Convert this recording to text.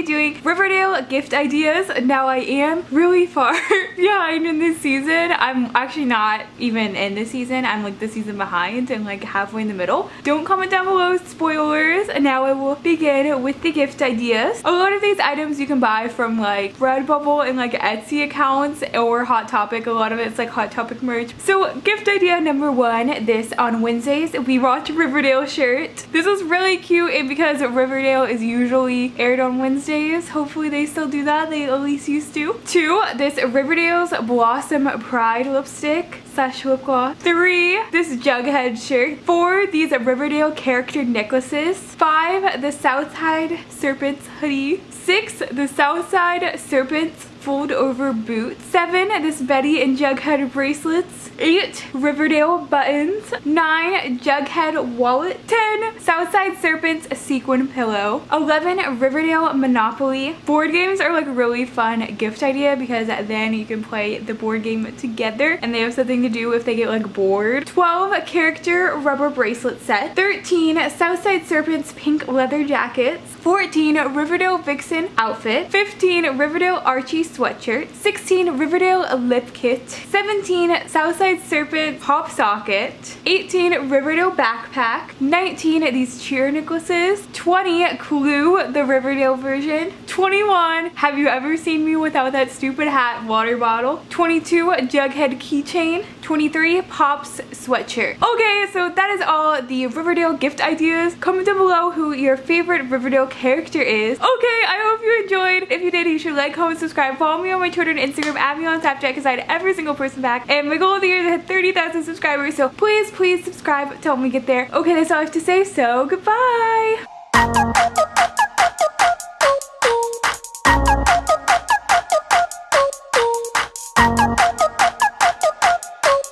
be doing Riverdale gift ideas. Now I am really far behind in this season. I'm actually not even in this season. I'm like the season behind and like halfway in the middle. Don't comment down below spoilers. Now I will begin with the gift ideas. A lot of these items you can buy from like Redbubble and like Etsy accounts or Hot Topic. A lot of it's like Hot Topic merch. So gift idea number one, this on Wednesdays we watch Riverdale shirt. This was really cute, and because Riverdale is usually aired on Wednesdays, hopefully they still do that. They at least used to. 2, this Riverdale's Blossom Pride lipstick / lip gloss. 3, this Jughead shirt. 4, these Riverdale character necklaces. 5, the Southside Serpents hoodie. 6, the Southside Serpents fold over boots. 7, this Betty and Jughead bracelets. 8, Riverdale buttons. 9, Jughead wallet. 10, Southside Serpents sequin pillow. 11, Riverdale Monopoly. Board games are like a really fun gift idea because then you can play the board game together and they have something to do if they get like bored. 12, character rubber bracelet set. 13, Southside Serpents pink leather jackets. 14, Riverdale Vixen outfit. 15, Riverdale Archie sweatshirt. 16, Riverdale lip kit. 17, Southside Serpent pop socket. 18, Riverdale backpack. 19, these cheer necklaces. 20, Clue, the Riverdale version. 21, have you ever seen me without that stupid hat water bottle. 22, Jughead keychain. 23, Pops sweatshirt. Okay, so that is all the Riverdale gift ideas. Comment down below who your favorite Riverdale character is. Okay, I hope you enjoyed. If you did, you should like, comment, subscribe, follow me on my Twitter and Instagram, add me on Snapchat because I had every single person back. And my goal of the year is to hit 30,000 subscribers, so please subscribe to help me get there. Okay, that's all I have to say, so goodbye!